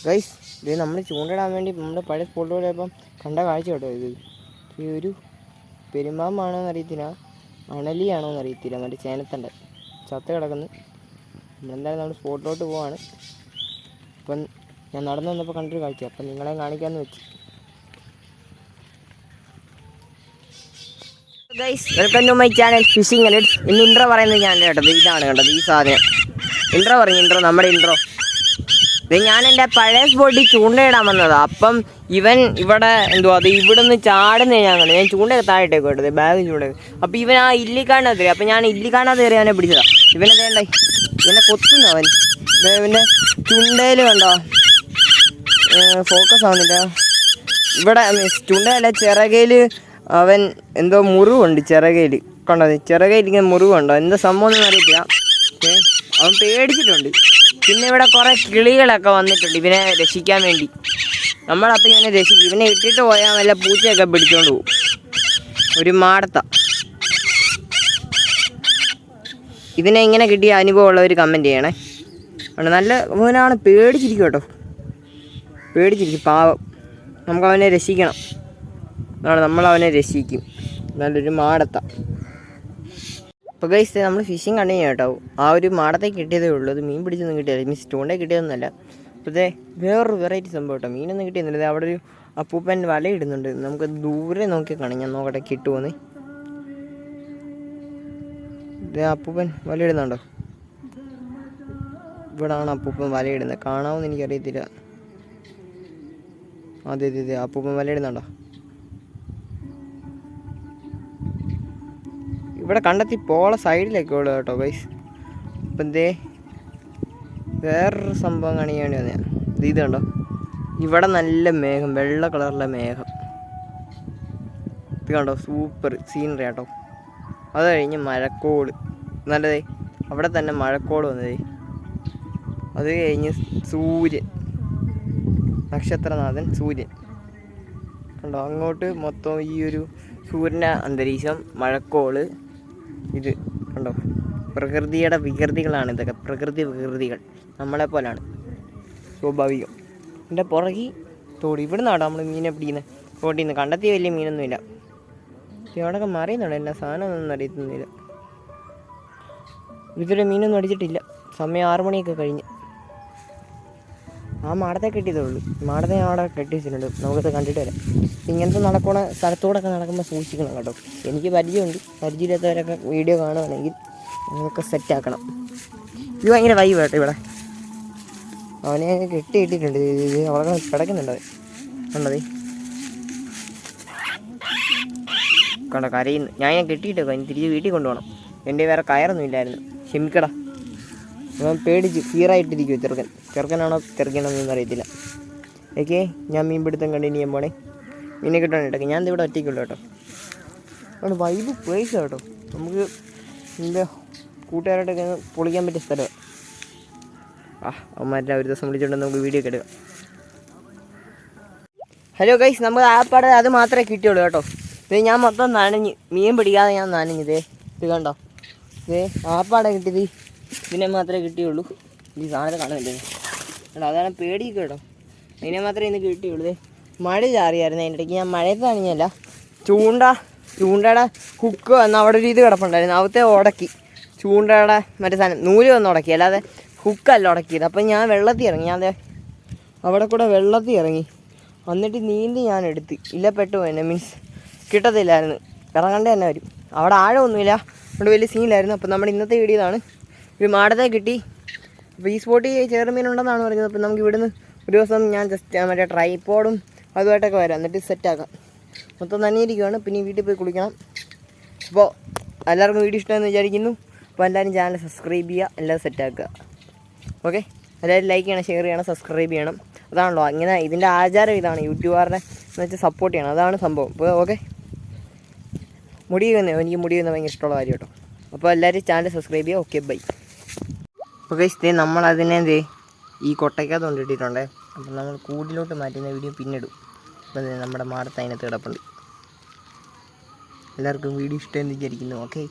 Guys ഇത് നമ്മൾ ചൂണ്ടിടാൻ വേണ്ടി നമ്മുടെ പഴയ സ്പോട്ടുകളിൽ ഇപ്പം കണ്ട കാഴ്ച കേട്ടോ. ഇത് ഈ ഒരു പെരുമ്പാമ്പാണോ എന്നറിയത്തില്ല, അണലിയാണോ എന്നറിയത്തില്ല, മറ്റേ ചേനത്തണ്ട ചത്ത കിടക്കുന്നു. നമ്മളെന്തായാലും നമ്മൾ സ്പോട്ടിലോട്ട് പോവാണ്. അപ്പം ഞാൻ നടന്നു വന്നപ്പോൾ കണ്ടൊരു കാഴ്ച, അപ്പം നിങ്ങളെ കാണിക്കാമെന്ന് വെച്ചു. Guys welcome to my channel fishing alerts. ഇന്ന് ഇൻട്രോ പറയുന്നത് ഞാൻ കേട്ടത് ഇതാണ് കണ്ടത്, ഈ സാധനം ഇൻട്രോ പറഞ്ഞു. നമ്മുടെ ഇൻട്രോ ഇത് ഞാൻ എൻ്റെ പഴയ സ്പോട്ടിൽ ചൂണ്ടയിടാൻ വന്നതാണ്. അപ്പം ഇവൻ ഇവിടെ അത് ഇവിടെ നിന്ന് ചാടുന്നേ ഞാൻ ചൂണ്ടയൊക്കെ താഴെട്ടേക്ക് കേട്ടത്, ബാഗ് ചൂണ്ട. അപ്പം ഇവൻ ആ ഇല്ലിക്കാണാത്ത കയറി. അപ്പം ഞാൻ ഇല്ലിക്കാണാത്ത കയറി അവനെ പിടിച്ചതാണ്. ഇവനെ വേണ്ട, ഇവനെ കൊത്തുന്നു അവൻ. ഇവൻ്റെ ചുണ്ടയിൽ കണ്ടോ, ഫോക്കസ് ആവുന്നില്ല. ഇവിടെ ചുണ്ടയല്ല, ചിറകയിൽ അവൻ എന്തോ മുറിവുണ്ട്. ചിറകയിൽ കണ്ടോ, ചിറകയിൽ ഇങ്ങനെ മുറിവുണ്ടോ, എന്താ സംഭവം ഒന്നും അറിയത്തില്ല. അവൻ പേടിച്ചിട്ടുണ്ട്. പിന്നെ ഇവിടെ കുറേ കിളികളൊക്കെ വന്നിട്ടുണ്ട് ഇവനെ രക്ഷിക്കാൻ വേണ്ടി. നമ്മളപ്പം ഇവനെ രക്ഷിക്കും. ഇവനെ ഇട്ടിട്ട് പോയാൽ വല്ല പൂച്ചയൊക്കെ പിടിച്ചോണ്ട് പോകും. ഒരു മാടത്ത. ഇതിനെ ഇങ്ങനെ കിട്ടിയ അനുഭവമുള്ളവർ കമൻറ്റ് ചെയ്യണേ. നല്ല അവനാണ്, പേടിച്ചിരിക്കും കേട്ടോ, പേടിച്ചിരിക്കും പാവം. നമുക്കവനെ രക്ഷിക്കണം. നമ്മളവനെ രക്ഷിക്കും. നല്ലൊരു മാടത്ത. അപ്പോൾ ഗൈസ് നമ്മൾ ഫിഷിങ് കണ്ടിന്യൂ കേട്ടോ. ആ ഒരു മാടത്തെ കിട്ടിയതേ ഉള്ളൂ. അത് മീൻ പിടിച്ചൊന്നും കിട്ടിയില്ല, മീൻസ് ചൂണ്ടേ കിട്ടിയതൊന്നുമല്ല. അപ്പോൾ ഇതേ വേറൊരു വെറൈറ്റി സംഭവം കേട്ടോ. മീനൊന്നും കിട്ടിയൊന്നുമില്ല. അവിടെ ഒരു അപ്പൂപ്പൻ വലയിടുന്നുണ്ട്. നമുക്ക് ദൂരെ നോക്കി കാണാം. ഞാൻ നോക്കട്ടെ കിട്ടുമോന്ന്. ഇതേ അപ്പൂപ്പൻ വലയിടുന്നുണ്ടോ? ഇവിടാണ് അപ്പൂപ്പൻ വലയിടുന്നത്. കാണാമെന്ന് എനിക്കറിയത്തില്ല. അതെ അതെ അതെ, അപ്പൂപ്പൻ വലയിടുന്നുണ്ടോ? ഇവിടെ കണ്ടെത്തി പോള സൈഡിലേക്ക് ഉള്ളു കേട്ടോ ഗൈസ്. അപ്പം എന്തേ വേറൊരു സംഭവം കാണിക്കേണ്ടി വന്നേ. ഇത് കണ്ടോ, ഇവിടെ നല്ല മേഘം, വെള്ള കളറിലെ മേഘം. ഇത് കണ്ടോ, സൂപ്പർ സീനറി കേട്ടോ. അത് കഴിഞ്ഞ് മഴക്കോട് നല്ലതേ, അവിടെ തന്നെ മഴക്കോട് വന്നതേ. അത് കഴിഞ്ഞ് സൂര്യൻ, നക്ഷത്രനാഥൻ സൂര്യൻ കണ്ടോ. അങ്ങോട്ട് മൊത്തം ഈ ഒരു സൂര്യൻ്റെ അന്തരീക്ഷം, മഴക്കോള്. ഇത് കണ്ടോ, പ്രകൃതിയുടെ വികൃതികളാണ് ഇതൊക്കെ. വികൃതികൾ നമ്മളെപ്പോലാണ്, സ്വാഭാവികം. എൻ്റെ പുറകി തോടി. ഇവിടെ നിന്നാണ് നമ്മൾ മീനെ പിടിക്കുന്നത്. തോട്ടിൽ നിന്ന് കണ്ടെത്തിയ വലിയ മീനൊന്നുമില്ല. അവിടെയൊക്കെ മറിയുന്നുണ്ട്, എന്നാ സാധനമൊന്നും അറിയത്തുന്നില്ല. ഇതുവരെ മീനൊന്നും അടിച്ചിട്ടില്ല. സമയം 6 മണിയൊക്കെ കഴിഞ്ഞ്. ആ മാടത്തെ കെട്ടിയതേ ഉള്ളൂ. മാടത്തെ ഞാൻ അവിടെ കെട്ടി വെച്ചിട്ടുണ്ട്. നമുക്കത് കണ്ടിട്ട് വരാം. ഇങ്ങനത്തെ നടക്കുന്ന സ്ഥലത്തോടൊക്കെ നടക്കുമ്പോൾ സൂക്ഷിക്കണം കേട്ടോ. എനിക്ക് പരിചയമുണ്ട്. പരിചയമില്ലാത്തവരൊക്കെ വീഡിയോ കാണുകയാണെങ്കിൽ അതൊക്കെ സെറ്റാക്കണം. ഇത് ഭയങ്കര വൈബ് കേട്ടോ. ഇവിടെ അവനെ കെട്ടിയിട്ടിട്ടുണ്ട്. അവിടെ കിടക്കുന്നുണ്ട് അവൻ. കണ്ടതേ കണ്ടോ, കരയുന്നു. ഞാൻ കെട്ടിയിട്ടേക്കോ, അതിന് തിരിച്ച് വീട്ടിൽ കൊണ്ടുപോകണം. എൻ്റെ വേറെ കയറൊന്നും ഇല്ലായിരുന്നു. ക്ഷമിക്കടാ. ഞാൻ പേടിച്ച് ഫിയറായിട്ടിരിക്കുമോ ചെറുക്കനാണോ ചെറുക്കണമെന്നൊന്നും അറിയത്തില്ല. ഓക്കെ, ഞാൻ മീൻ പിടുത്തം കണ്ടിന്യൂ ചെയ്യാൻ പോണേ. മീനെ കിട്ടാൻ കേട്ടോ. ഞാൻ ഇവിടെ ഒറ്റയ്ക്കുള്ളൂ കേട്ടോ. അവിടെ വൈബ് പ്ലേസ് കേട്ടോ. നമുക്ക് എൻ്റെ കൂട്ടുകാരായിട്ടൊക്കെ പൊളിക്കാൻ പറ്റിയ സ്ഥലമാണ്. അവന്മാരെല്ലാം ഒരു ദിവസം വിളിച്ചുകൊണ്ട് നമുക്ക് വീഡിയോ ഒക്കെ എടുക്കാം. ഹലോ ഗൈസ്, നമുക്ക് ആപ്പാട് അത് മാത്രമേ കിട്ടിയുള്ളൂ കേട്ടോ. ഇത് ഞാൻ മൊത്തം നനഞ്ഞ്, മീൻ പിടിക്കാതെ ഞാൻ നനഞ്ഞതേ. ഇത് കണ്ടോ, ഇതേ ആപ്പാടെ കിട്ടിയത് ഇതിനെ മാത്രമേ കിട്ടിയുള്ളൂ. ഈ സാധനം കാണുന്നില്ലേ കേട്ടോ, അതാണ് പേടിയൊക്കെ കേട്ടോ. അതിനെ മാത്രമേ ഇന്ന് കിട്ടിയുള്ളൂ. മഴ ചാറിയായിരുന്നു. അതിൻ്റെ ഇടയ്ക്ക് ഞാൻ മഴയത്ത് നനഞ്ഞല്ല, ചൂണ്ടയുടെ ഹുക്ക് വന്ന് അവിടെ ഒരു ഇത് കിടപ്പുണ്ടായിരുന്നു. അവിടുത്തെ ഉടക്കി ചൂണ്ടയുടെ മറ്റേ സാധനം നൂല് വന്ന് ഉടക്കി, അല്ലാതെ ഹുക്കല്ല ഉടക്കിയത്. അപ്പം ഞാൻ വെള്ളത്തിൽ ഇറങ്ങി. ഞാൻ അവിടെ കൂടെ വെള്ളത്തിൽ ഇറങ്ങി, എന്നിട്ട് നീന്തി ഞാൻ എടുത്ത്. ഇല്ല പെട്ടുപോയെന്നെ, മീൻസ് കിട്ടത്തില്ലായിരുന്നു. ഇറങ്ങേണ്ട തന്നെ വരും. അവിടെ ആഴമൊന്നുമില്ല, അവിടെ വലിയ സീനിലായിരുന്നു. അപ്പം നമ്മുടെ ഇന്നത്തെ വീഡിയോ ഇതാണ്. ഒരു മാടത്തെ കിട്ടി. അപ്പോൾ ഈ സ്പോട്ടിൽ ചെറുമീനുണ്ടെന്നാണ് പറഞ്ഞത്. അപ്പം നമുക്ക് ഇവിടുന്ന് ഒരു ദിവസം ഞാൻ ജസ്റ്റ് മറ്റേ ട്രൈപോഡും അതുമായിട്ടൊക്കെ വരാം, എന്നിട്ട് സെറ്റാക്കാം. മൊത്തം നനഞ്ഞിരിക്കുകയാണ്. പിന്നെ വീട്ടിൽ പോയി കുളിക്കണം. അപ്പോൾ എല്ലാവർക്കും വീഡിയോ ഇഷ്ടമെന്ന് വിചാരിക്കുന്നു. അപ്പോൾ എല്ലാവരും ചാനൽ സബ്സ്ക്രൈബ് ചെയ്യുക, എല്ലാം സെറ്റാക്കുക. ഓക്കെ, എല്ലാവരും ലൈക്ക് ചെയ്യണം, ഷെയർ ചെയ്യണം, സബ്സ്ക്രൈബ് ചെയ്യണം. അതാണല്ലോ ഇങ്ങനെ ഇതിൻ്റെ ആചാരം. ഇതാണ് യൂട്യൂബറിനെ എന്ന് വെച്ചാൽ സപ്പോർട്ട് ചെയ്യണം, അതാണ് സംഭവം. അപ്പോൾ ഓക്കെ, മുടി ചെയ്യുന്നത് എനിക്ക് മുടി ചെയ്യുന്നത് ഭയങ്കര ഇഷ്ടമുള്ള കാര്യം കേട്ടോ. അപ്പോൾ എല്ലാവരും ചാനൽ സബ്സ്ക്രൈബ് ചെയ്യുക. Okay, bye. ഓക്കെ, നമ്മളതിനെ ഈ കൊട്ടയ്ക്കകത്ത് കൊണ്ടിട്ടിട്ടുണ്ടേ. അപ്പം നമ്മൾ കൂടിലോട്ട് മാറ്റുന്ന വീഡിയോ പിന്നിടും. അപ്പം നമ്മുടെ മാടത്ത് അതിനകത്ത് കിടപ്പുണ്ട്. എല്ലാവർക്കും വീഡിയോ ഇഷ്ടമെന്ന് വിചാരിക്കുന്നു. ഓക്കെ.